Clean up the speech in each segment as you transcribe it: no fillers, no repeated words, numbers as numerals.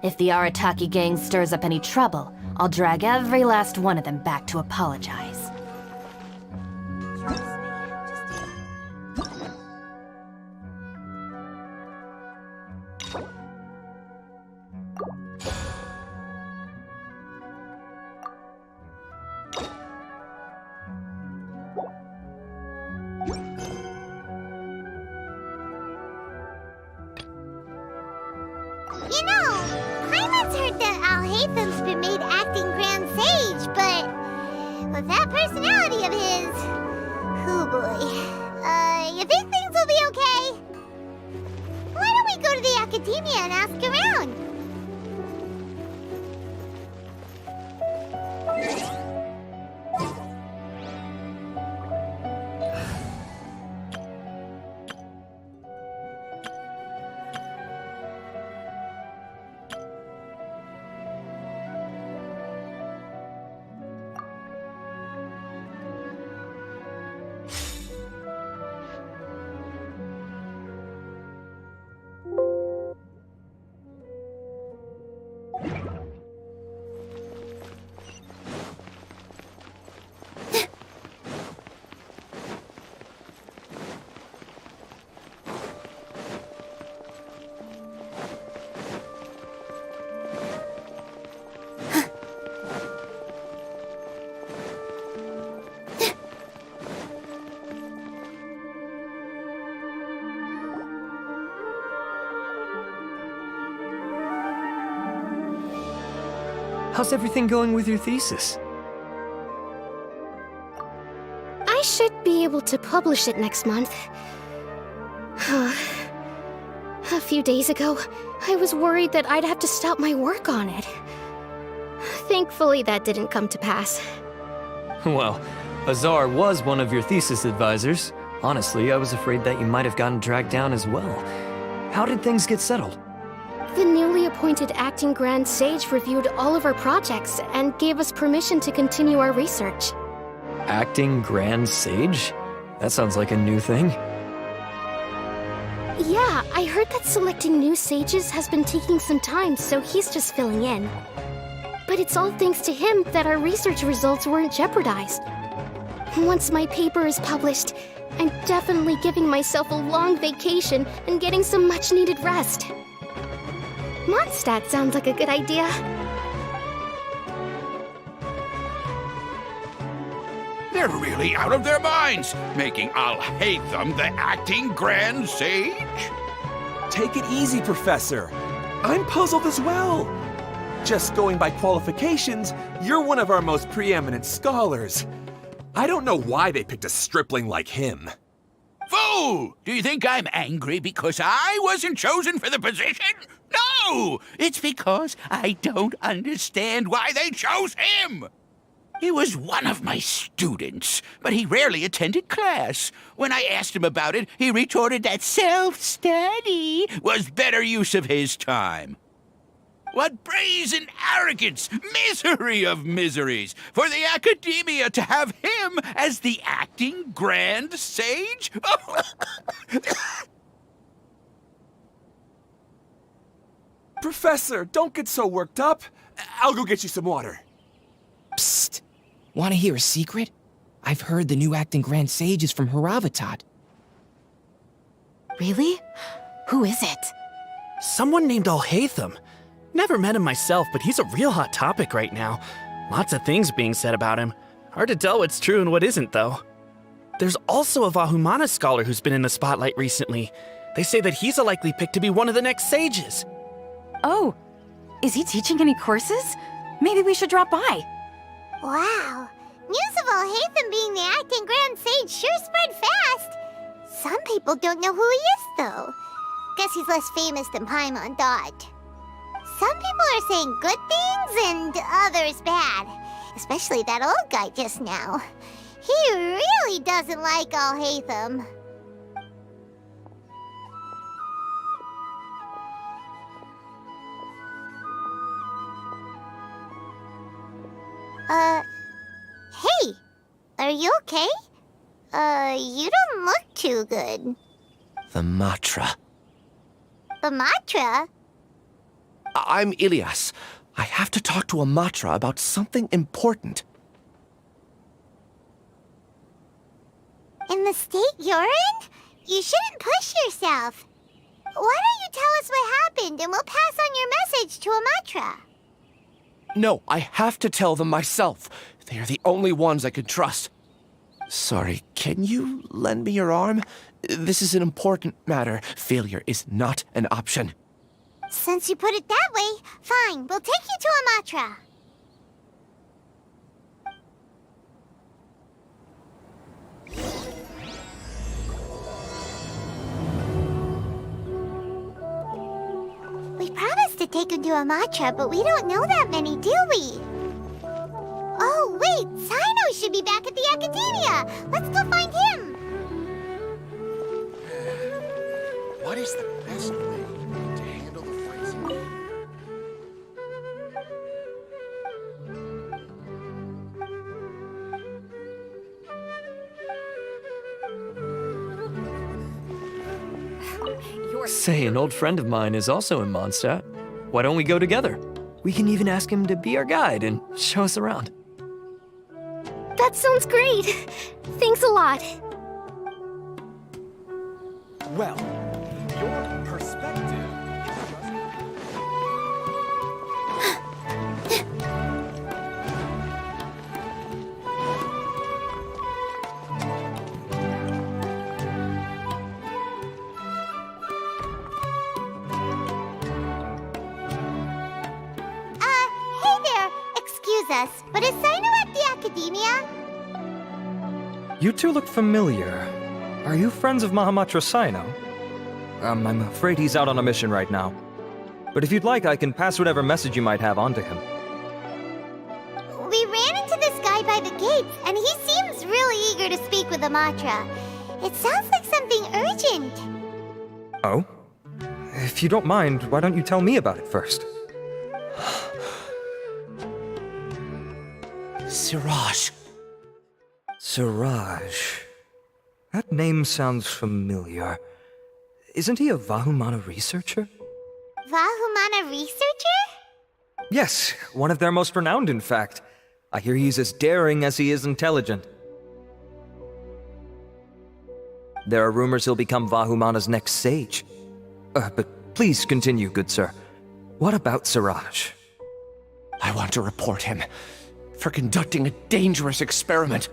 If the Arataki gang stirs up any trouble, I'll drag every last one of them back to apologize. You know, Hyman's heard that Alhaitham's been made acting Grand Sage, but with that personality of his, oh boy, you think things will be okay? Why don't we go to the academia and ask around? How's everything going with your thesis? I should be able to publish it next month. A few days ago, I was worried that I'd have to stop my work on it. Thankfully, that didn't come to pass. Well, Azar was one of your thesis advisors. Honestly, I was afraid that you might have gotten dragged down as well. How did things get settled? The newly appointed acting Grand Sage reviewed all of our projects and gave us permission to continue our research. Acting Grand Sage? That sounds like a new thing. Yeah, I heard that selecting new sages has been taking some time, so he's just filling in. But it's all thanks to him that our research results weren't jeopardized. Once my paper is published, I'm definitely giving myself a long vacation and getting some much-needed rest. Mondstadt sounds like a good idea. They're really out of their minds, making Alhaitham the acting Grand Sage? Take it easy, Professor. I'm puzzled as well. Just going by qualifications, you're one of our most preeminent scholars. I don't know why they picked a stripling like him. Fool! Do you think I'm angry because I wasn't chosen for the position? No! It's because I don't understand why they chose him! He was one of my students, but he rarely attended class. When I asked him about it, he retorted that self-study was better use of his time. What brazen arrogance, misery of miseries, for the academia to have him as the acting Grand Sage? Professor, don't get so worked up. I'll go get you some water. Psst! Want to hear a secret? I've heard the new acting Grand Sage is from Haravatat. Really? Who is it? Someone named Alhaitham. Never met him myself, but he's a real hot topic right now. Lots of things being said about him. Hard to tell what's true and what isn't, though. There's also a Vahumana scholar who's been in the spotlight recently. They say that he's a likely pick to be one of the next sages. Oh, is he teaching any courses? Maybe we should drop by. Wow. News of Alhaitham being the acting Grand Sage sure spread fast. Some people don't know who he is, though. Guess he's less famous than Paimon thought. Some people are saying good things and others bad. Especially that old guy just now. He really doesn't like Alhaitham. Hey! Are you okay? You don't look too good. The Matra. The Matra? I'm Ilias. I have to talk to Amatra about something important. In the state you're in? You shouldn't push yourself. Why don't you tell us what happened and we'll pass on your message to Amatra? No, I have to tell them myself. They are the only ones I can trust. Sorry, can you lend me your arm? This is an important matter. Failure is not an option. Since you put it that way, fine, we'll take you to Amatra. We promised to take him to Amatra, but we don't know that many, do we? Oh, wait, Sino should be back at the Academia. Let's go find him. What is the best way to handle the phrasing? Say, an old friend of mine is also in Mondstadt. Why don't we go together? We can even ask him to be our guide and show us around. That sounds great. Thanks a lot. Well, your perspective. Hey there, excuse us, but is Sino at the Academia? You two look familiar. Are you friends of Mahamatra Sino? I'm afraid he's out on a mission right now. But if you'd like, I can pass whatever message you might have on to him. We ran into this guy by the gates, and he seems really eager to speak with Amatra. It sounds like something urgent. Oh? If you don't mind, why don't you tell me about it first? Siraj. Siraj. That name sounds familiar. Isn't he a Vahumana researcher? Vahumana researcher? Yes, one of their most renowned, in fact. I hear he's as daring as he is intelligent. There are rumors he'll become Vahumana's next sage. But please continue, good sir. What about Siraj? I want to report him for conducting a dangerous experiment.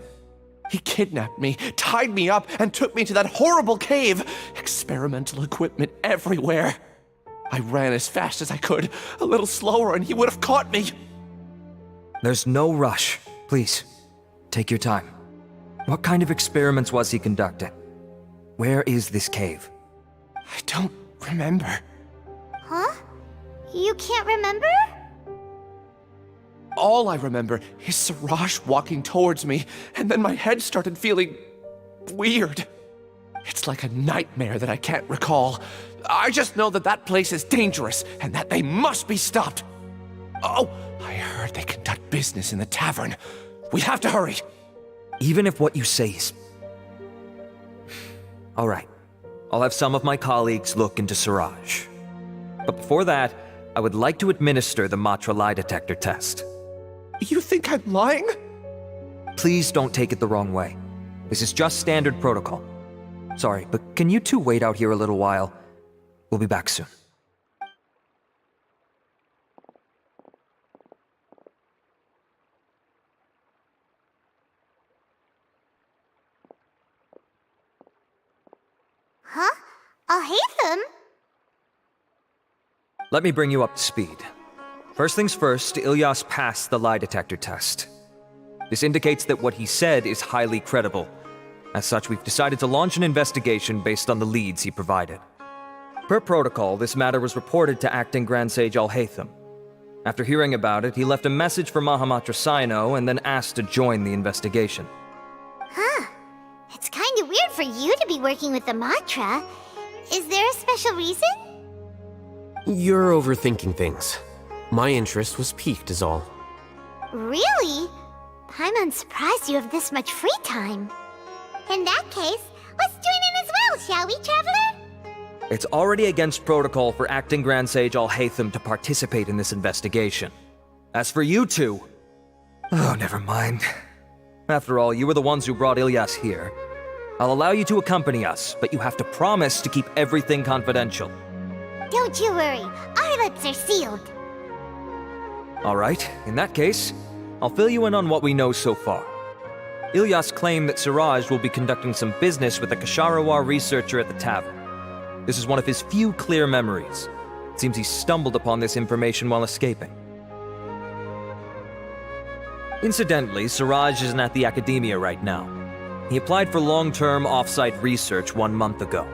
He kidnapped me, tied me up, and took me to that horrible cave. Experimental equipment everywhere. I ran as fast as I could, a little slower, and he would have caught me. There's no rush. Please, take your time. What kind of experiments was he conducting? Where is this cave? I don't remember. Huh? You can't remember? All I remember is Siraj walking towards me, and then my head started feeling weird. It's like a nightmare that I can't recall. I just know that that place is dangerous, and that they must be stopped. Oh, I heard they conduct business in the tavern. We have to hurry. Even if what you say is... All right. I'll have some of my colleagues look into Siraj. But before that, I would like to administer the Matra lie detector test. You think I'm lying? Please don't take it the wrong way. This is just standard protocol. Sorry, but can you two wait out here a little while? We'll be back soon. Huh? Alhaitham? Let me bring you up to speed. First things first, Ilyas passed the lie detector test. This indicates that what he said is highly credible. As such, we've decided to launch an investigation based on the leads he provided. Per protocol, this matter was reported to Acting Grand Sage Alhaitham. After hearing about it, he left a message for Mahamatra Sino and then asked to join the investigation. Huh. It's kind of weird for you to be working with the Matra. Is there a special reason? You're overthinking things. My interest was piqued is all. Really? I'm surprised you have this much free time. In that case, let's join in as well, shall we, Traveler? It's already against protocol for Acting Grand Sage Alhaitham to participate in this investigation. As for you two... Oh, never mind. After all, you were the ones who brought Ilyas here. I'll allow you to accompany us, but you have to promise to keep everything confidential. Don't you worry, our lips are sealed. Alright, in that case, I'll fill you in on what we know so far. Ilyas claimed that Siraj will be conducting some business with a Kasharawar researcher at the tavern. This is one of his few clear memories. It seems he stumbled upon this information while escaping. Incidentally, Siraj isn't at the academia right now. He applied for long-term off-site research 1 month ago.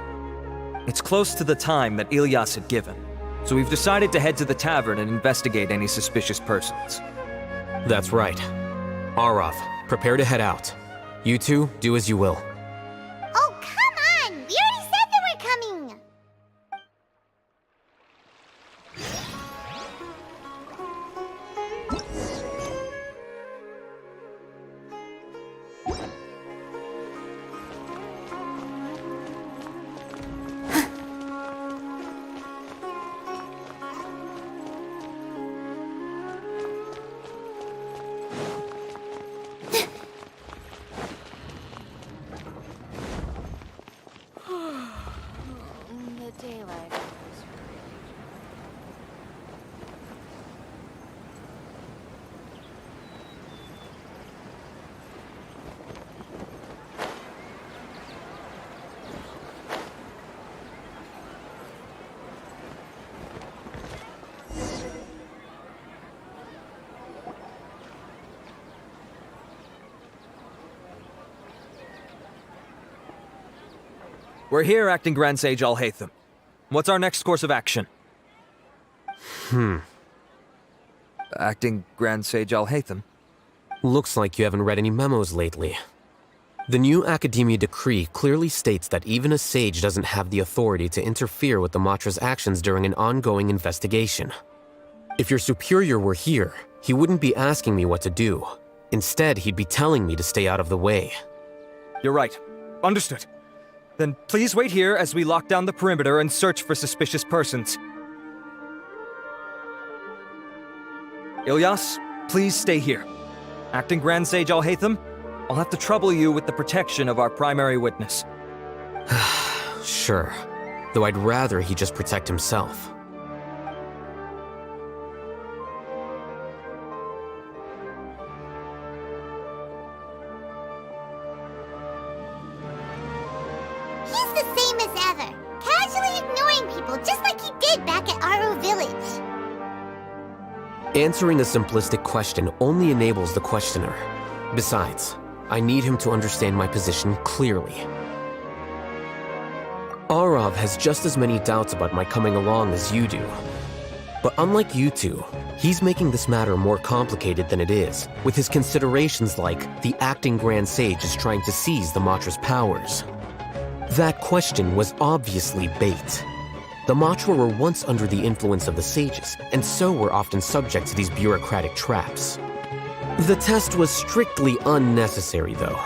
It's close to the time that Ilyas had given, so we've decided to head to the tavern and investigate any suspicious persons. That's right. Arav, prepare to head out. You two, do as you will. Oh, come on! We already said that we're coming! The daylight. We're here, Acting Grand Sage Alhaitham. What's our next course of action? Acting Grand Sage Alhaitham? Looks like you haven't read any memos lately. The new Academia decree clearly states that even a sage doesn't have the authority to interfere with the Matra's actions during an ongoing investigation. If your superior were here, he wouldn't be asking me what to do. Instead, he'd be telling me to stay out of the way. You're right. Understood. Then please wait here as we lock down the perimeter and search for suspicious persons. Ilyas, please stay here. Acting Grand Sage Alhaitham, I'll have to trouble you with the protection of our primary witness. Sure, though I'd rather he just protect himself. He's the same as ever, casually ignoring people just like he did back at Aro Village. Answering a simplistic question only enables the questioner. Besides, I need him to understand my position clearly. Arav has just as many doubts about my coming along as you do. But unlike you two, he's making this matter more complicated than it is, with his considerations like the acting Grand Sage is trying to seize the Matra's powers. That question was obviously bait. The Matra were once under the influence of the sages, and so were often subject to these bureaucratic traps. The test was strictly unnecessary, though.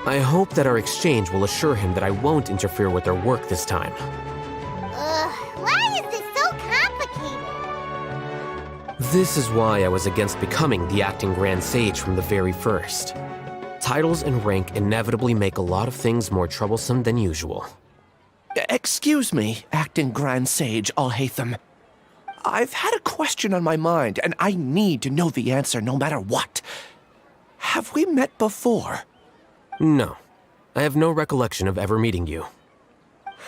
I hope that our exchange will assure him that I won't interfere with their work this time. Why is this so complicated? This is why I was against becoming the acting Grand Sage from the very first. Titles and rank inevitably make a lot of things more troublesome than usual. Excuse me, Acting Grand Sage Alhaitham. I've had a question on my mind, and I need to know the answer no matter what. Have we met before? No. I have no recollection of ever meeting you.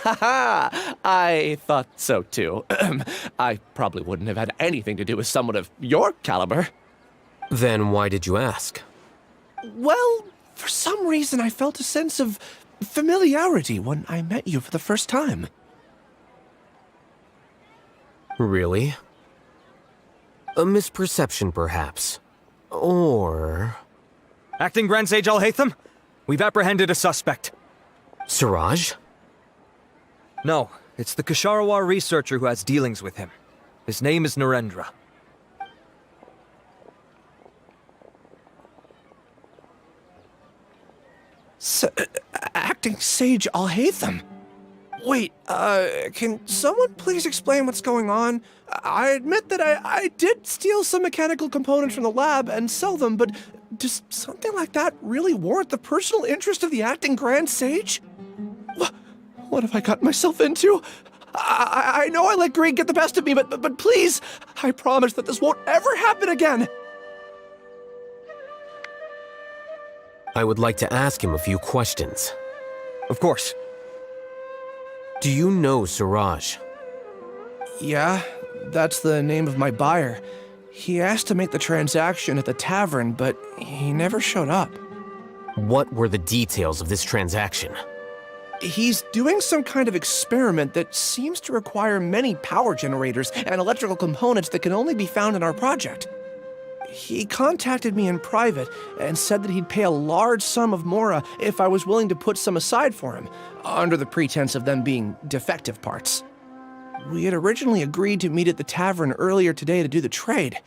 Haha! I thought so too. I probably wouldn't have had anything to do with someone of your caliber. Then why did you ask? Well, for some reason I felt a sense of familiarity when I met you for the first time. Really? A misperception, perhaps. Or... Acting Grand Sage Alhaitham, we've apprehended a suspect. Siraj? No, it's the Kasharawar researcher who has dealings with him. His name is Narendra. Acting Sage Alhaitham? Wait, can someone please explain what's going on? I admit that I did steal some mechanical components from the lab and sell them, but does something like that really warrant the personal interest of the acting Grand Sage? What have I gotten myself into? I know I let greed get the best of me, but please, I promise that this won't ever happen again. I would like to ask him a few questions. Of course. Do you know Suraj? Yeah, that's the name of my buyer. He asked to make the transaction at the tavern, but he never showed up. What were the details of this transaction? He's doing some kind of experiment that seems to require many power generators and electrical components that can only be found in our project. He contacted me in private and said that he'd pay a large sum of Mora if I was willing to put some aside for him, under the pretense of them being defective parts. We had originally agreed to meet at the tavern earlier today to do the trade.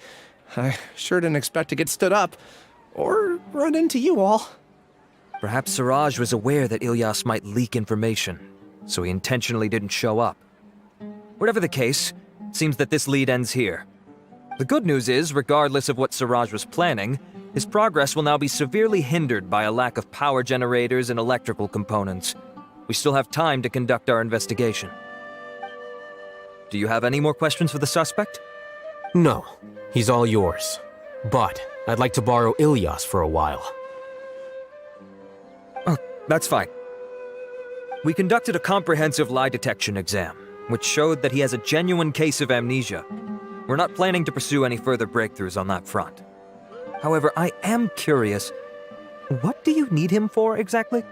I sure didn't expect to get stood up, or run into you all. Perhaps Suraj was aware that Ilyas might leak information, so he intentionally didn't show up. Whatever the case, it seems that this lead ends here. The good news is, regardless of what Suraj was planning, his progress will now be severely hindered by a lack of power generators and electrical components. We still have time to conduct our investigation. Do you have any more questions for the suspect? No, he's all yours. But I'd like to borrow Ilyas for a while. Oh, that's fine. We conducted a comprehensive lie detection exam, which showed that he has a genuine case of amnesia. We're not planning to pursue any further breakthroughs on that front. However, I am curious, what do you need him for exactly?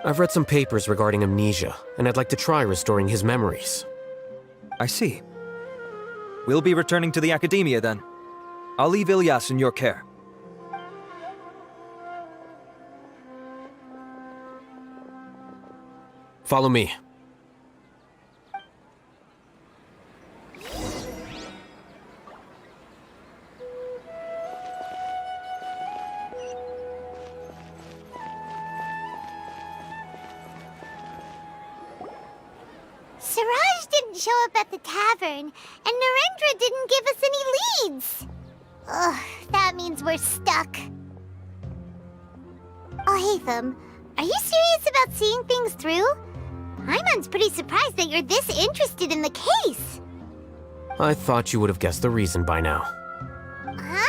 I've read some papers regarding amnesia, and I'd like to try restoring his memories. I see. We'll be returning to the academia then. I'll leave Ilyas in your care. Follow me. Siraj didn't show up at the tavern, and Narendra didn't give us any leads. Ugh, that means we're stuck. Alhaitham, are you serious about seeing things through? Paimon's pretty surprised that you're this interested in the case. I thought you would have guessed the reason by now. Huh?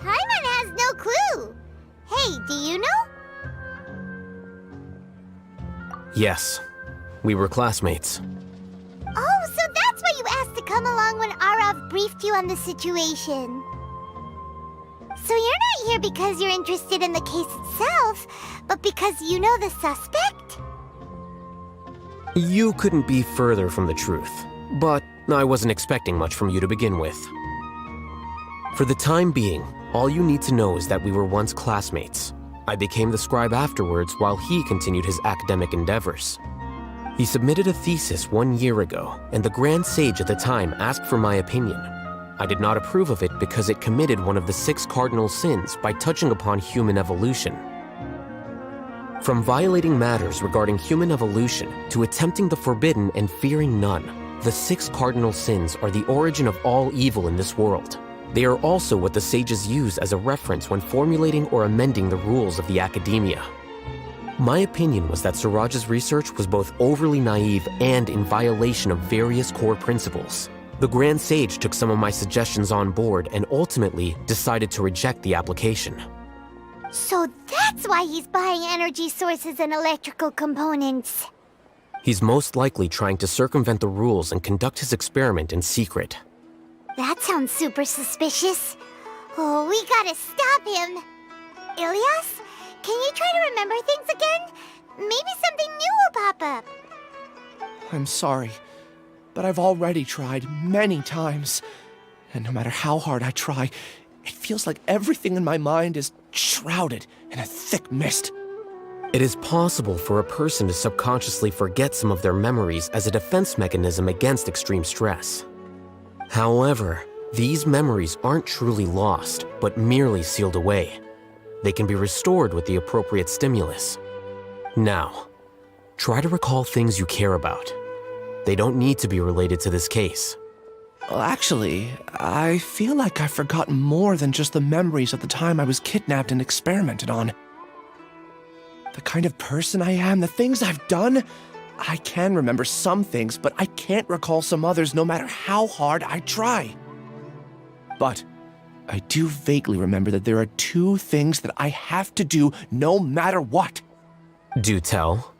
Paimon has no clue. Hey, do you know? Yes, we were classmates. Oh, so that's why you asked to come along when Arav briefed you on the situation. So you're not here because you're interested in the case itself, but because you know the suspect? You couldn't be further from the truth, but I wasn't expecting much from you to begin with. For the time being, all you need to know is that we were once classmates. I became the scribe afterwards while he continued his academic endeavors. He submitted a thesis 1 year ago, and the Grand Sage at the time asked for my opinion. I did not approve of it because it committed one of the 6 cardinal sins by touching upon human evolution. From violating matters regarding human evolution to attempting the forbidden and fearing none, the 6 cardinal sins are the origin of all evil in this world. They are also what the sages use as a reference when formulating or amending the rules of the academia. My opinion was that Suraj's research was both overly naive and in violation of various core principles. The Grand Sage took some of my suggestions on board and ultimately decided to reject the application. So that's why he's buying energy sources and electrical components. He's most likely trying to circumvent the rules and conduct his experiment in secret. That sounds super suspicious. Oh, we gotta stop him. Ilyas, can you try to remember things again? Maybe something new will pop up. I'm sorry, but I've already tried many times. And no matter how hard I try, it feels like everything in my mind is shrouded in a thick mist. It is possible for a person to subconsciously forget some of their memories as a defense mechanism against extreme stress. However, these memories aren't truly lost, but merely sealed away. They can be restored with the appropriate stimulus. Now, Try to recall things you care about. They don't need to be related to this case. Well, actually, I feel like I've forgotten more than just the memories of the time I was kidnapped and experimented on. The kind of person I am, the things I've done, I can remember some things, but I can't recall some others no matter how hard I try. But I do vaguely remember that there are 2 things that I have to do no matter what. Do tell.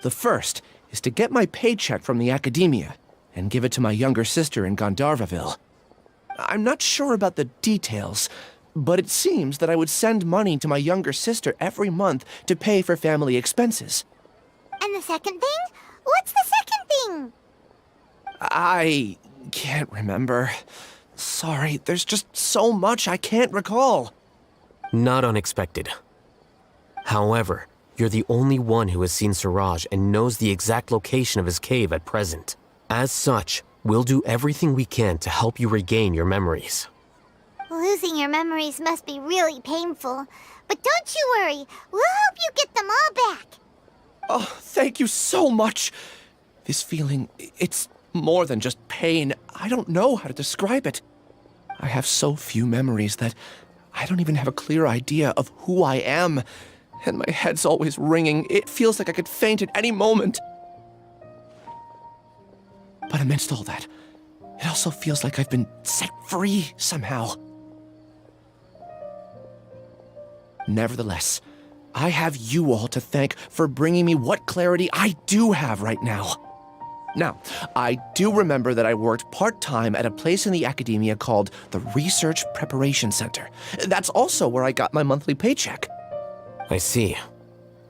The first is to get my paycheck from the academia and give it to my younger sister in Gandharvaville. I'm not sure about the details, but it seems that I would send money to my younger sister every month to pay for family expenses. And the second thing? What's the second thing? I can't remember. Sorry, there's just so much I can't recall. Not unexpected. However, you're the only one who has seen Suraj and knows the exact location of his cave at present. As such, we'll do everything we can to help you regain your memories. Losing your memories must be really painful. But don't you worry, we'll help you get them all back. Oh, thank you so much. This feeling, it's more than just pain. I don't know how to describe it. I have so few memories that I don't even have a clear idea of who I am. And my head's always ringing. It feels like I could faint at any moment. But amidst all that, it also feels like I've been set free somehow. Nevertheless, I have you all to thank for bringing me what clarity I do have right now. Now, I do remember that I worked part-time at a place in the academia called the Research Preparation Center. That's also where I got my monthly paycheck. I see.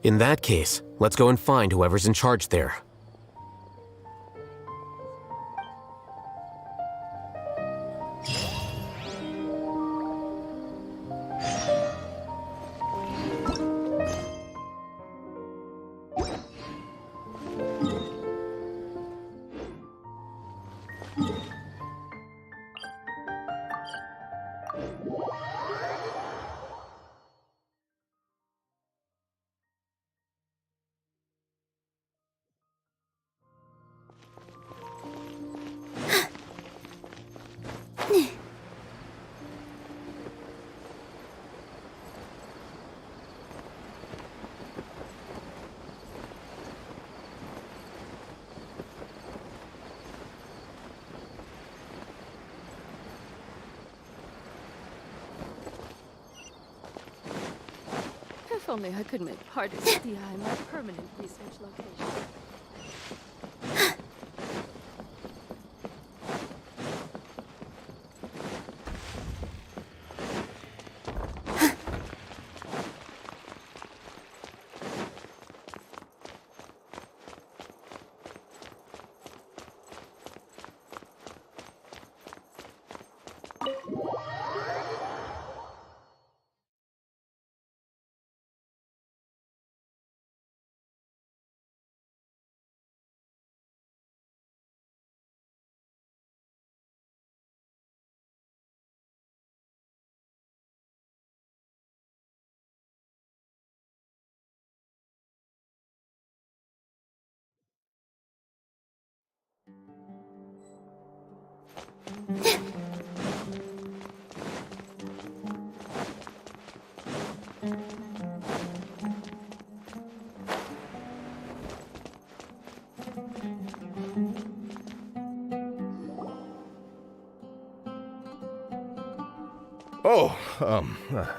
In that case, let's go and find whoever's in charge there. If only I could make Hardesty my permanent research location.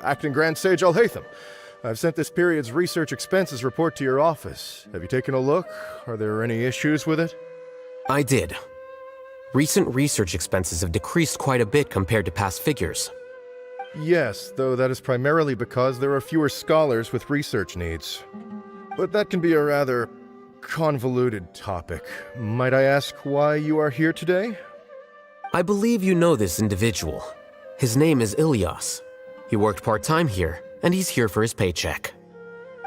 Acting Grand Sage Alhaitham. I've sent this period's research expenses report to your office. Have you taken a look? Are there any issues with it? I did. Recent research expenses have decreased quite a bit compared to past figures. Yes, though that is primarily because there are fewer scholars with research needs. But that can be a rather convoluted topic. Might I ask why you are here today? I believe you know this individual. His name is Ilyas. He worked part-time here, and he's here for his paycheck.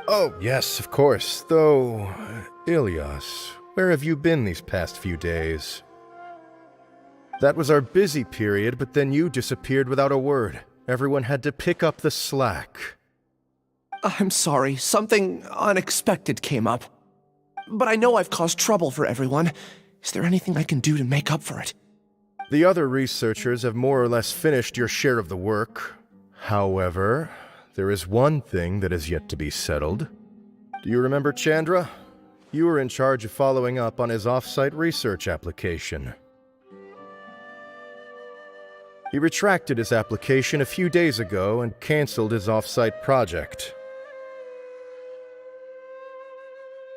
Oh, yes, of course. Though, Ilyas, where have you been these past few days? That was our busy period, but then you disappeared without a word. Everyone had to pick up the slack. I'm sorry, something unexpected came up. but I know I've caused trouble for everyone. Is there anything I can do to make up for it? The other researchers have more or less finished your share of the work. However, there is one thing that is yet to be settled. Do you remember Chandra? You were in charge of following up on his off-site research application. He retracted his application a few days ago and canceled his off-site project.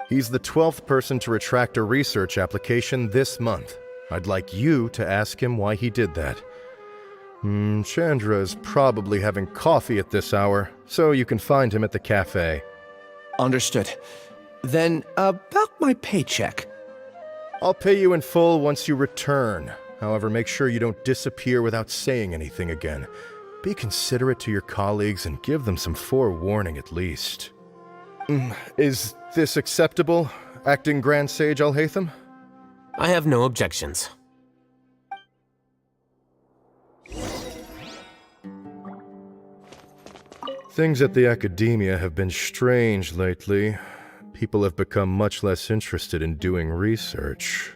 He's the 12th person to retract a research application this month. I'd like you to ask him why he did that. Chandra is probably having coffee at this hour, so you can find him at the cafe. Understood. Then, about my paycheck. I'll pay you in full once you return. However, make sure you don't disappear without saying anything again. Be considerate to your colleagues and give them some forewarning at least. Is this acceptable, Acting Grand Sage Alhaitham? I have no objections. Things at the Academia have been strange lately. People have become much less interested in doing research.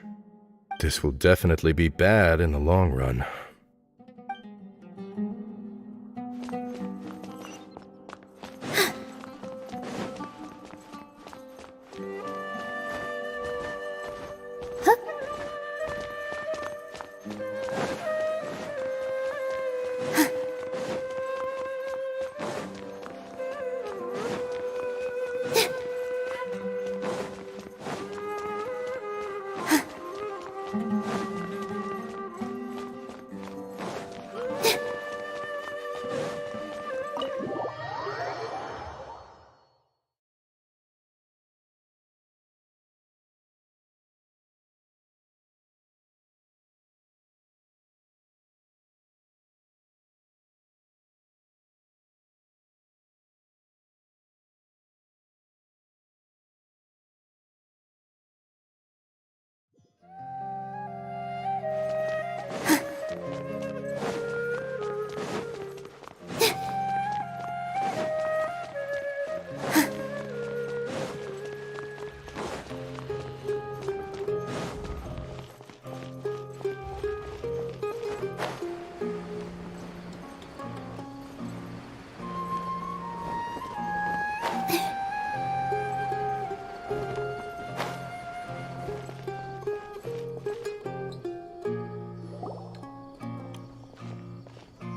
This will definitely be bad in the long run.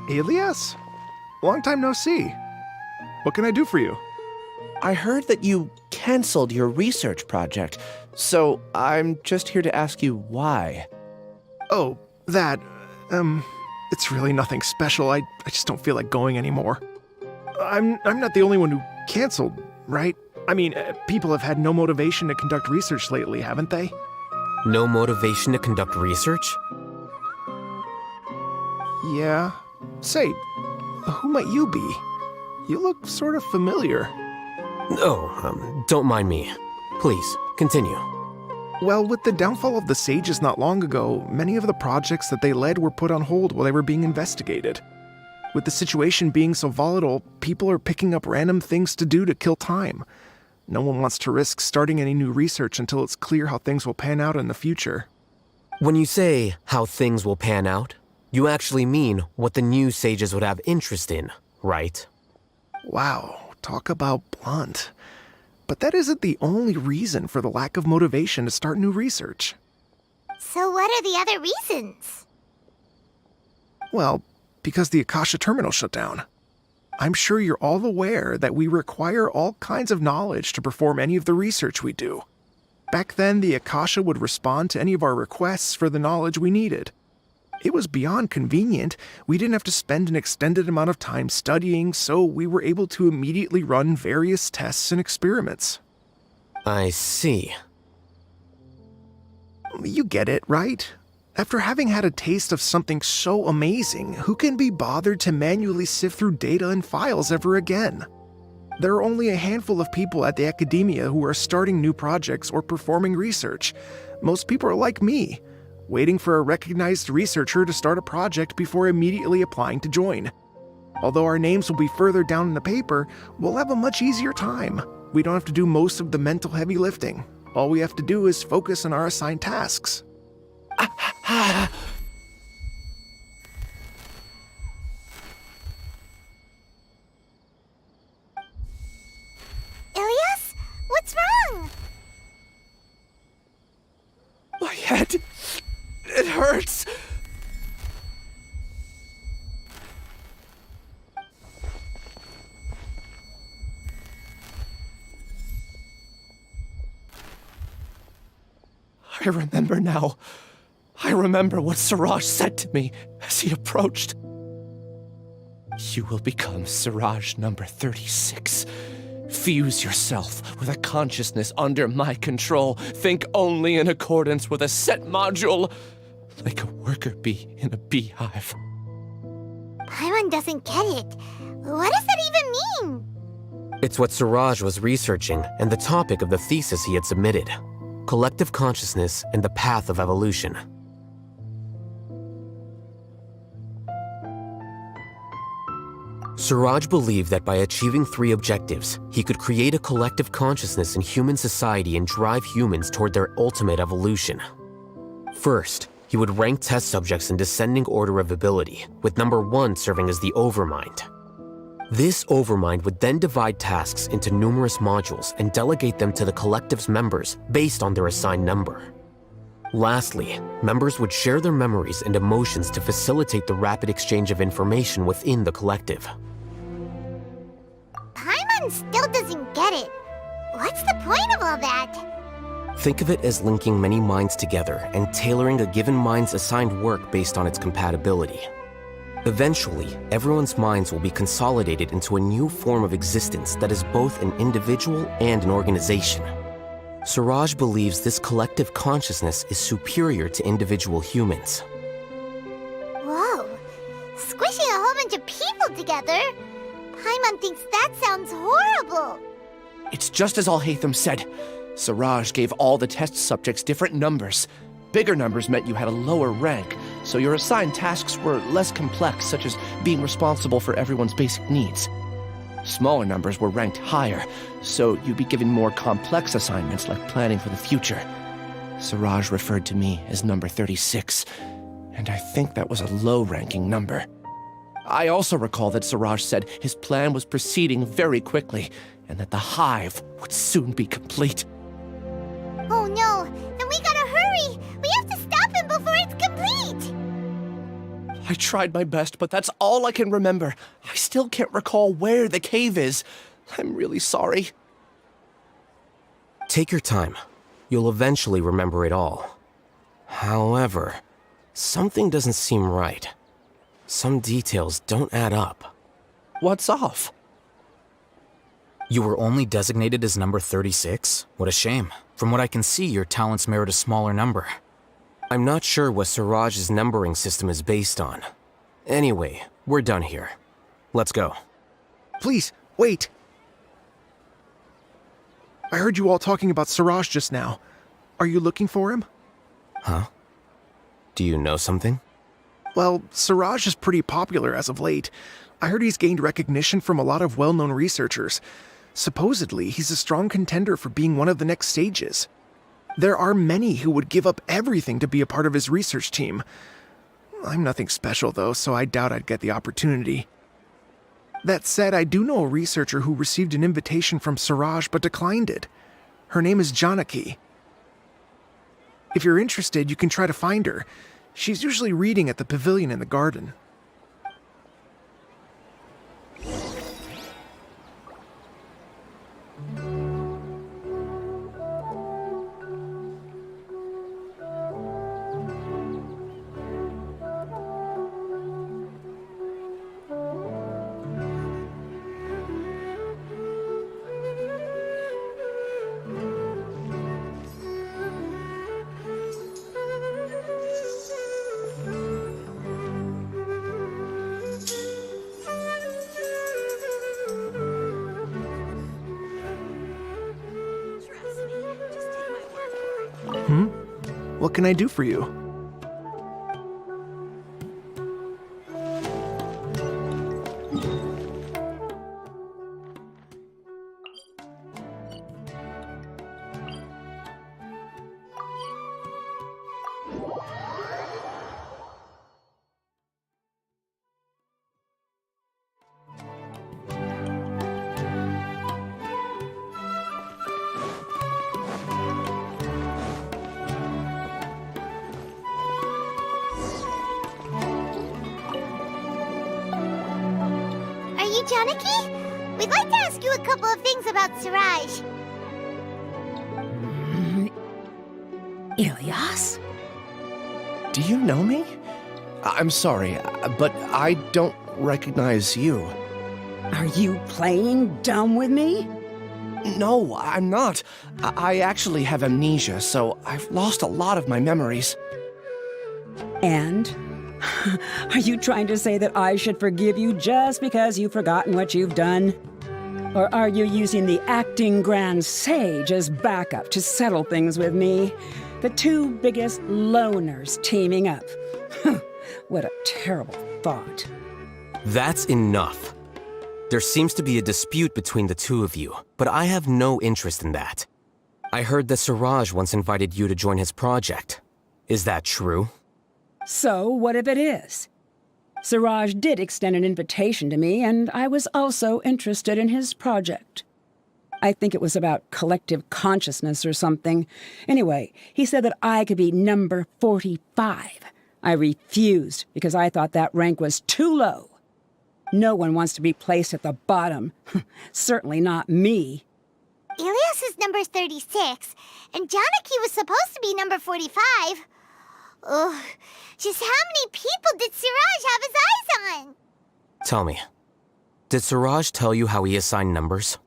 Elias? Long time no see. What can I do for you? I heard that you canceled your research project, so I'm just here to ask you why. Oh, that, it's really nothing special. I just don't feel like going anymore. I'm not the only one who canceled, right? I mean, people have had no motivation to conduct research lately, haven't they? No motivation to conduct research? Yeah. Say, who might you be? You look sort of familiar. Oh, don't mind me. Please, continue. Well, with the downfall of the Sages not long ago, many of the projects that they led were put on hold while they were being investigated. With the situation being so volatile, people are picking up random things to do to kill time. No one wants to risk starting any new research until it's clear how things will pan out in the future. When you say how things will pan out, you actually mean what the new sages would have interest in, right? Wow, talk about blunt. But that isn't the only reason for the lack of motivation to start new research. So what are the other reasons? Well, because the Akasha terminal shut down. I'm sure you're all aware that we require all kinds of knowledge to perform any of the research we do. Back then, the Akasha would respond to any of our requests for the knowledge we needed. It was beyond convenient. We didn't have to spend an extended amount of time studying, so we were able to immediately run various tests and experiments. I see. You get it, right? After having had a taste of something so amazing, who can be bothered to manually sift through data and files ever again? There are only a handful of people at the Academia who are starting new projects or performing research. Most people are like me, waiting for a recognized researcher to start a project before immediately applying to join. Although our names will be further down in the paper, we'll have a much easier time. We don't have to do most of the mental heavy lifting. All we have to do is focus on our assigned tasks. Ilias? What's wrong? My head. It hurts. I remember now. I remember what Siraj said to me as he approached. You will become Siraj number 36. Fuse yourself with a consciousness under my control. Think only in accordance with a set module, like a worker bee in a beehive. Paimon doesn't get it. What does that even mean? It's what Siraj was researching and the topic of the thesis he had submitted. Collective consciousness and the path of evolution. Siraj believed that by achieving 3 objectives, he could create a collective consciousness in human society and drive humans toward their ultimate evolution. First, he would rank test subjects in descending order of ability, with number 1 serving as the overmind. This overmind would then divide tasks into numerous modules and delegate them to the collective's members based on their assigned number. Lastly, members would share their memories and emotions to facilitate the rapid exchange of information within the collective. Paimon still doesn't get it. What's the point of all that? Think of it as linking many minds together and tailoring a given mind's assigned work based on its compatibility. Eventually, everyone's minds will be consolidated into a new form of existence that is both an individual and an organization. Siraj believes this collective consciousness is superior to individual humans. Whoa. Squishing a whole bunch of people together? Paimon thinks that sounds horrible. It's just as Alhaitham said. Siraj gave all the test subjects different numbers. Bigger numbers meant you had a lower rank, so your assigned tasks were less complex, such as being responsible for everyone's basic needs. Smaller numbers were ranked higher, so you'd be given more complex assignments like planning for the future. Siraj referred to me as number 36, and I think that was a low-ranking number. I also recall that Siraj said his plan was proceeding very quickly, and that the hive would soon be complete. Oh no, then we gotta hurry! We have to stop him before it's complete! I tried my best, but that's all I can remember. I still can't recall where the cave is. I'm really sorry. Take your time. You'll eventually remember it all. However, something doesn't seem right. Some details don't add up. What's off? You were only designated as number 36? What a shame. From what I can see, your talents merit a smaller number. I'm not sure what Siraj's numbering system is based on. Anyway, we're done here. Let's go. Please, wait. I heard you all talking about Siraj just now. Are you looking for him? Huh? Do you know something? Well, Siraj is pretty popular as of late. I heard he's gained recognition from a lot of well-known researchers. Supposedly, he's a strong contender for being one of the next sages. There are many who would give up everything to be a part of his research team. I'm nothing special, though, so I doubt I'd get the opportunity. That said, I do know a researcher who received an invitation from Siraj but declined it. Her name is Janaki. If you're interested, you can try to find her. She's usually reading at the pavilion in the garden. What can I do for you? Janaki? We'd like to ask you a couple of things about Siraj. Ilyas? Do you know me? I'm sorry, but I don't recognize you. Are you playing dumb with me? No, I'm not. I actually have amnesia, so I've lost a lot of my memories. And? Are you trying to say that I should forgive you just because you've forgotten what you've done? Or are you using the acting Grand Sage as backup to settle things with me? The two biggest loners teaming up. What a terrible thought. That's enough. There seems to be a dispute between the two of you, but I have no interest in that. I heard that Siraj once invited you to join his project. Is that true? So, what if it is? Siraj did extend an invitation to me, and I was also interested in his project. I think it was about collective consciousness or something. Anyway, he said that I could be number 45. I refused because I thought that rank was too low. No one wants to be placed at the bottom. Certainly not me. Ilyas is number 36, and Janaki was supposed to be number 45. Ugh, just how many people did Siraj have his eyes on? Tell me, did Siraj tell you how he assigned numbers?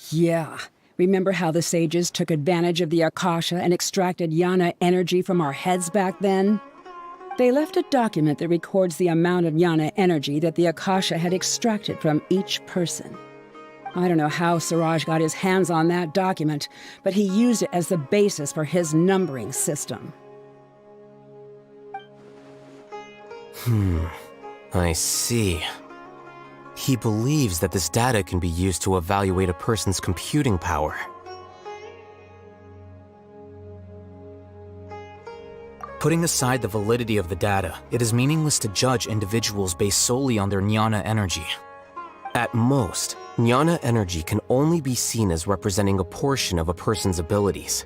Yeah. Remember how the sages took advantage of the Akasha and extracted Yana energy from our heads back then? They left a document that records the amount of Yana energy that the Akasha had extracted from each person. I don't know how Siraj got his hands on that document, but he used it as the basis for his numbering system. I see. He believes that this data can be used to evaluate a person's computing power. Putting aside the validity of the data, it is meaningless to judge individuals based solely on their jnana energy. At most, jnana energy can only be seen as representing a portion of a person's abilities.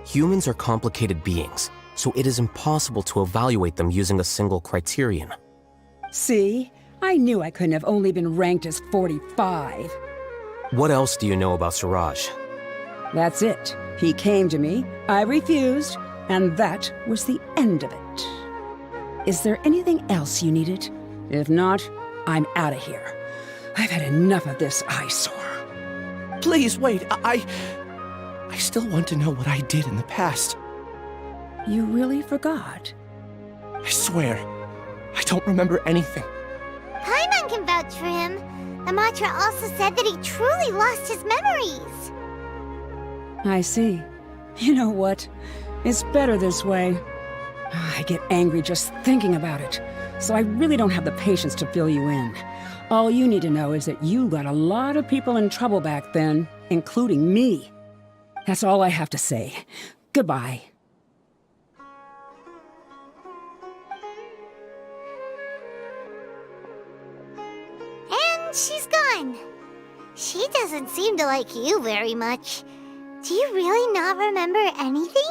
Humans are complicated beings, so it is impossible to evaluate them using a single criterion. See? I knew I couldn't have only been ranked as 45. What else do you know about Siraj? That's it. He came to me, I refused, and that was the end of it. Is there anything else you needed? If not, I'm out of here. I've had enough of this eyesore. Please, wait, I still want to know what I did in the past. You really forgot? I swear, I don't remember anything. Paimon can vouch for him. The mantra also said that he truly lost his memories. I see. You know what? It's better this way. I get angry just thinking about it, so I really don't have the patience to fill you in. All you need to know is that you got a lot of people in trouble back then, including me. That's all I have to say. Goodbye. And she's gone. She doesn't seem to like you very much. Do you really not remember anything?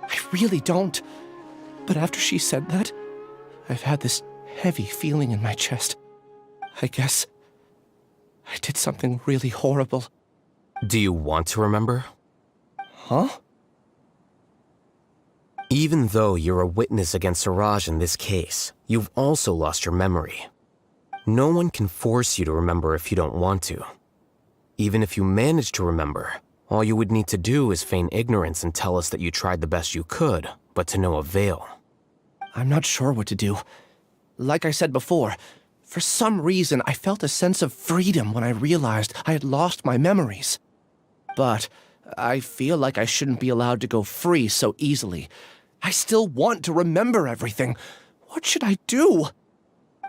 I really don't. But after she said that, I've had this heavy feeling in my chest. I guess I did something really horrible. Do you want to remember? Huh? Even though you're a witness against Siraj in this case, you've also lost your memory. No one can force you to remember if you don't want to. Even if you manage to remember, all you would need to do is feign ignorance and tell us that you tried the best you could, but to no avail. I'm not sure what to do. Like I said before, for some reason I felt a sense of freedom when I realized I had lost my memories. But I feel like I shouldn't be allowed to go free so easily. I still want to remember everything. What should I do?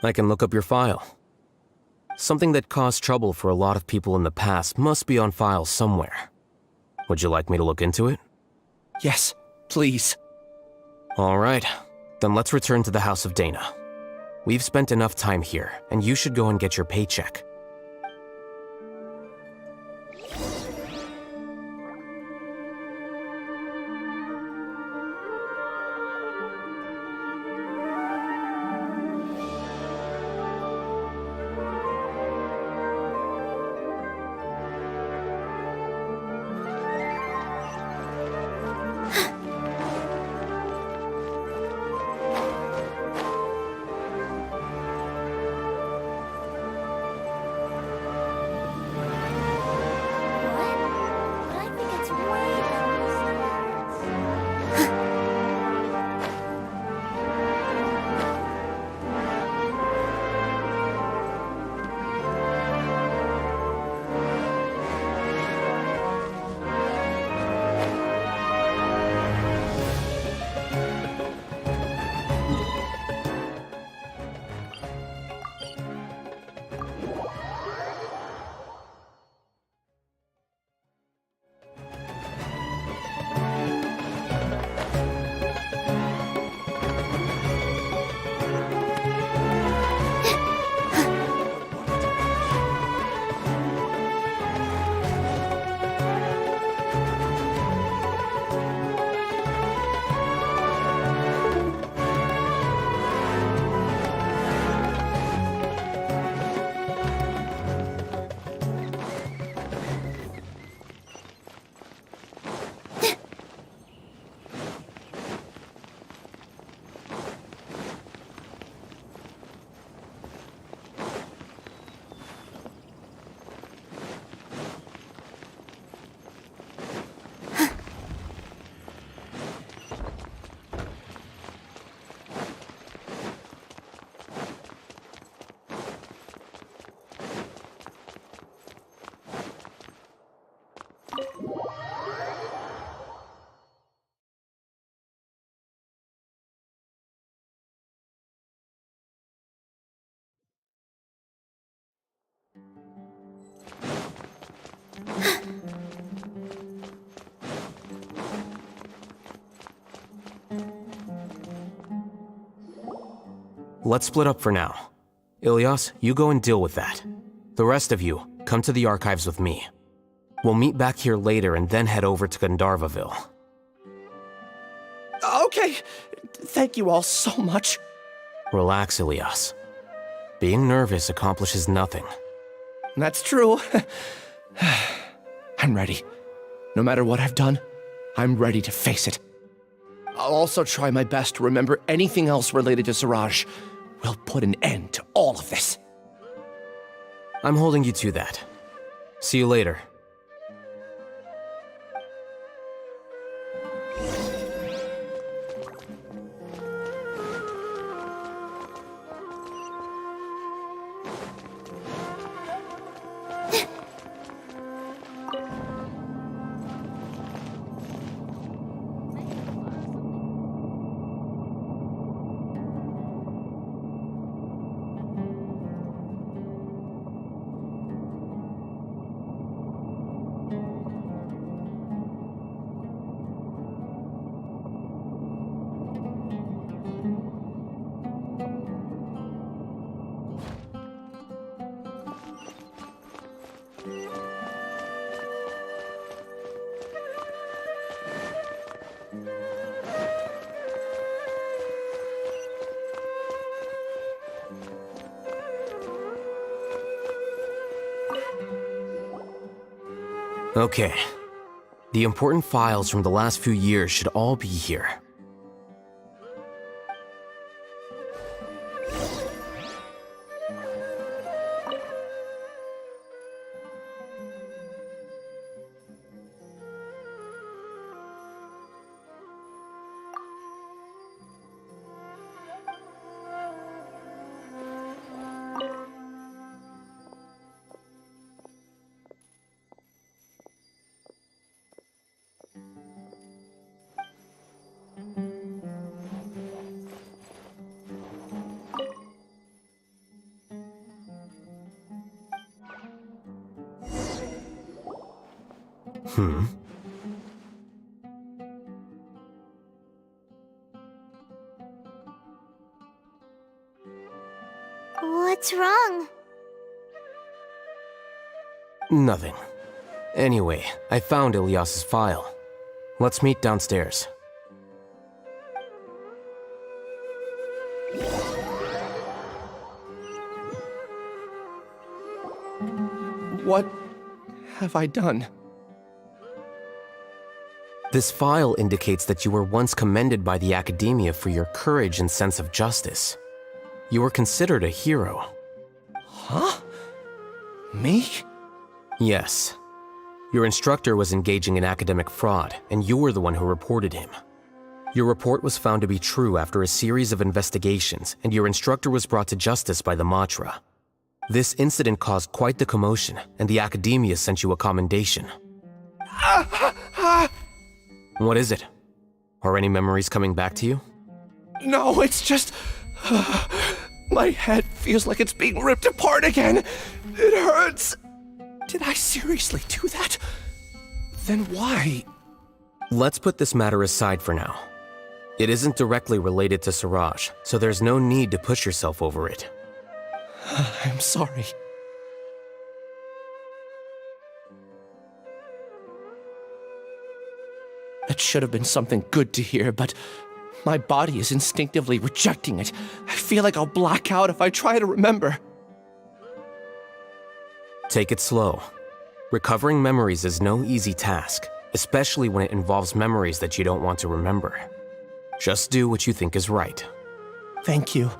I can look up your file. Something that caused trouble for a lot of people in the past must be on file somewhere. Would you like me to look into it? Yes, please. All right, then let's return to the House of Dana. We've spent enough time here, and you should go and get your paycheck. Let's split up for now. Ilyas, you go and deal with that. The rest of you, come to the archives with me. We'll meet back here later and then head over to Gandharvaville. Okay. Thank you all so much. Relax, Ilyas. Being nervous accomplishes nothing. That's true. I'm ready. No matter what I've done, I'm ready to face it. I'll also try my best to remember anything else related to Suraj. We'll put an end to all of this. I'm holding you to that. See you later. Okay. The important files from the last few years should all be here. What's wrong? Nothing. Anyway, I found Ilyas's file. Let's meet downstairs. What have I done? This file indicates that you were once commended by the Academia for your courage and sense of justice. You were considered a hero. Huh? Me? Yes. Your instructor was engaging in academic fraud, and you were the one who reported him. Your report was found to be true after a series of investigations, and your instructor was brought to justice by the Matra. This incident caused quite the commotion, and the Academia sent you a commendation. What is it? Are any memories coming back to you? No, it's just... my head feels like it's being ripped apart again. It hurts. Did I seriously do that? Then why? Let's put this matter aside for now. It isn't directly related to Suraj, so there's no need to push yourself over it. I'm sorry. That should have been something good to hear, but my body is instinctively rejecting it. I feel like I'll black out if I try to remember. Take it slow. Recovering memories is no easy task, especially when it involves memories that you don't want to remember. Just do what you think is right. Thank you.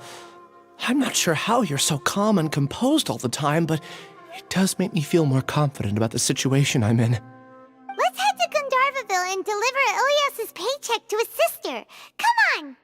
I'm not sure how you're so calm and composed all the time, but it does make me feel more confident about the situation I'm in. Let's head to Gandharvaville and deliver Ilyas's paycheck to his sister. Come on!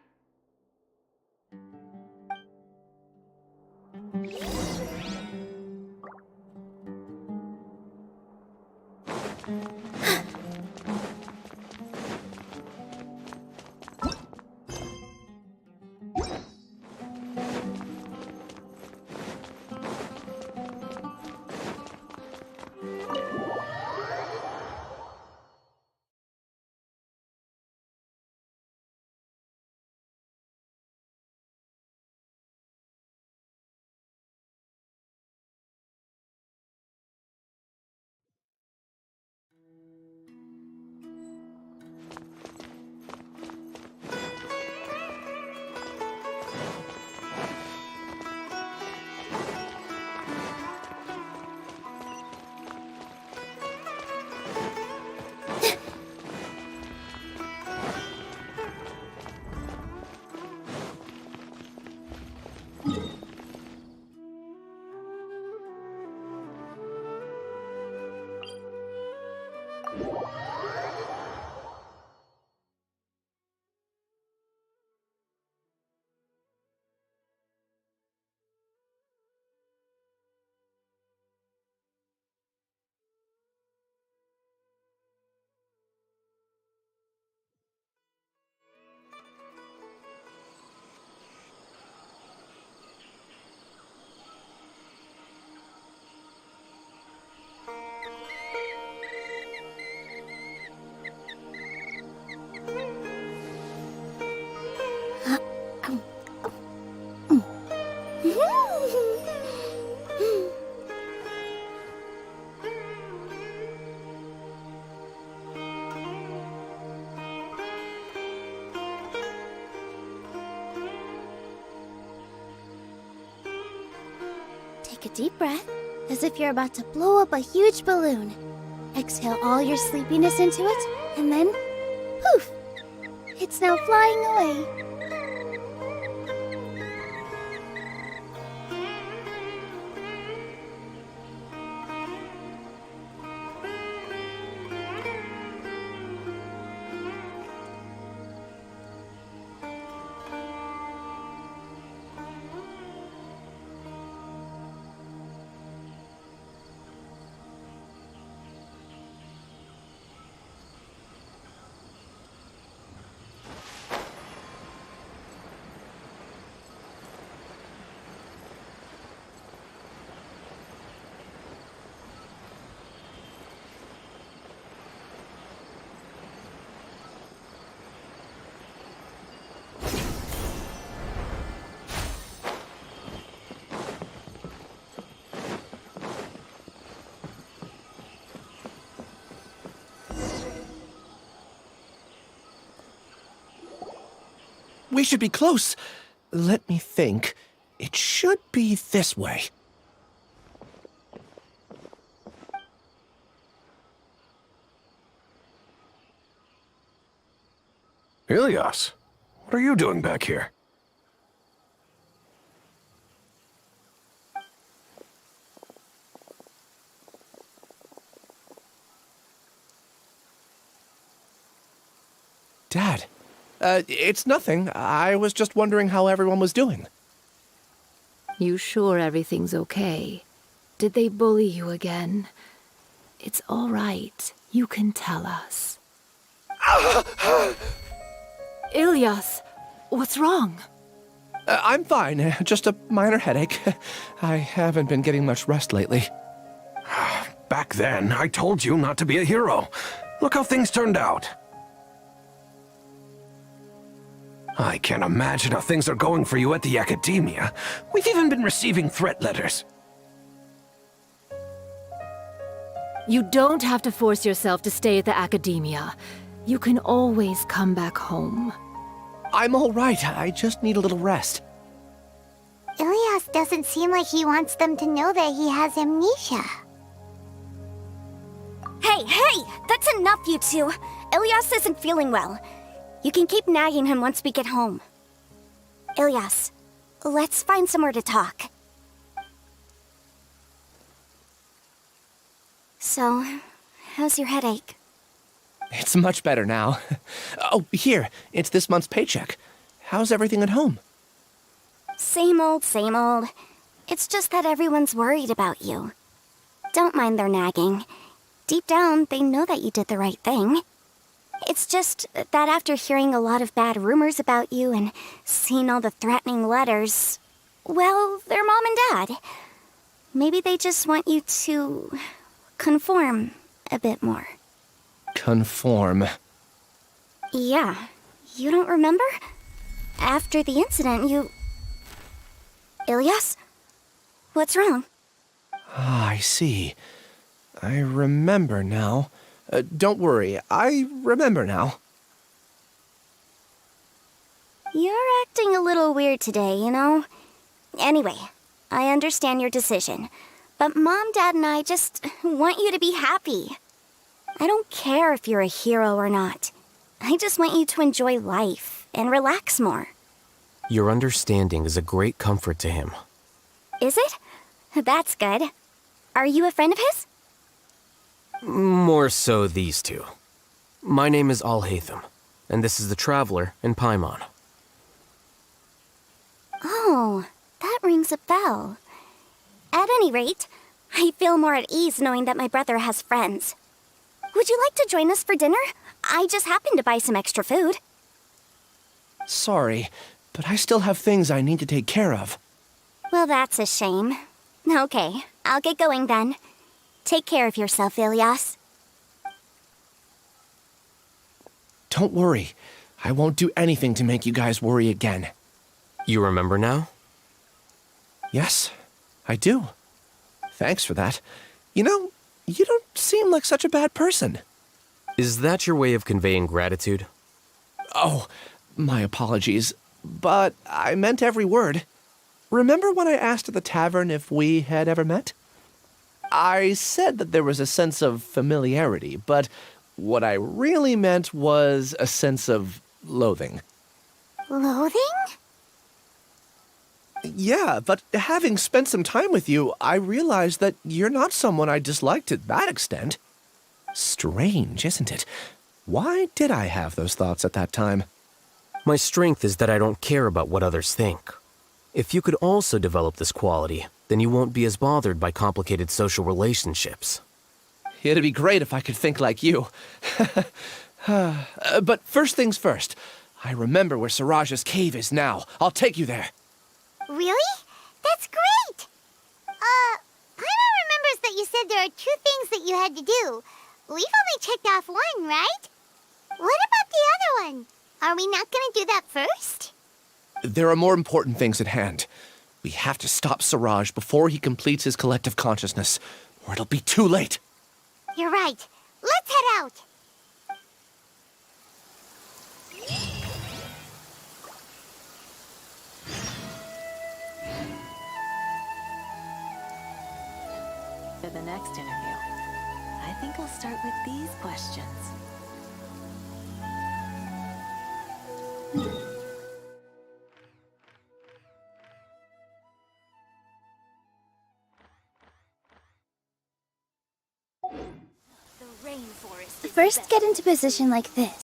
Take a deep breath, as if you're about to blow up a huge balloon. Exhale all your sleepiness into it, and then, poof! It's now flying away. We should be close. Let me think. It should be this way. Ilias, what are you doing back here? Dad, it's nothing. I was just wondering how everyone was doing. You sure everything's okay? Did they bully you again? It's all right. You can tell us. Ilias, what's wrong? I'm fine. Just a minor headache. I haven't been getting much rest lately. Back then, I told you not to be a hero. Look how things turned out. I can't imagine how things are going for you at the Academia. We've even been receiving threat letters. You don't have to force yourself to stay at the Academia. You can always come back home. I'm all right. I just need a little rest. Ilias doesn't seem like he wants them to know that he has amnesia. Hey! That's enough, you two! Ilias isn't feeling well. You can keep nagging him once we get home. Ilias, let's find somewhere to talk. So, how's your headache? It's much better now. Oh, here. It's this month's paycheck. How's everything at home? Same old, same old. It's just that everyone's worried about you. Don't mind their nagging. Deep down, they know that you did the right thing. It's just that after hearing a lot of bad rumors about you and seeing all the threatening letters, well, they're mom and dad. Maybe they just want you to conform a bit more. Conform. Yeah. You don't remember? After the incident, you... Ilias? What's wrong? Ah, I see. I remember now. Don't worry, I remember now. You're acting a little weird today, you know? Anyway, I understand your decision, but Mom, Dad, and I just want you to be happy. I don't care if you're a hero or not. I just want you to enjoy life and relax more. Your understanding is a great comfort to him. Is it? That's good. Are you a friend of his? More so these two. My name is Alhaitham, and this is the Traveler in Paimon. Oh, that rings a bell. At any rate, I feel more at ease knowing that my brother has friends. Would you like to join us for dinner? I just happened to buy some extra food. Sorry, but I still have things I need to take care of. Well, that's a shame. Okay, I'll get going then. Take care of yourself, Ilias. Don't worry. I won't do anything to make you guys worry again. You remember now? Yes, I do. Thanks for that. You know, you don't seem like such a bad person. Is that your way of conveying gratitude? Oh, my apologies. But I meant every word. remember when I asked at the tavern if we had ever met? I said that there was a sense of familiarity, but what I really meant was a sense of loathing. Loathing? Yeah, but having spent some time with you, I realized that you're not someone I dislike to that extent. Strange, isn't it? Why did I have those thoughts at that time? My strength is that I don't care about what others think. If you could also develop this quality, then you won't be as bothered by complicated social relationships. It'd be great if I could think like you. But first things first, I remember where Siraj's cave is now. I'll take you there. Really? That's great! Paimon remembers that you said there are 2 things that you had to do. We've only checked off 1, right? What about the other one? Are we not gonna do that first? There are more important things at hand. We have to stop Siraj before he completes his collective consciousness, or it'll be too late. You're right. Let's head out. For the next interview, I think I'll start with these questions. First, get into position like this.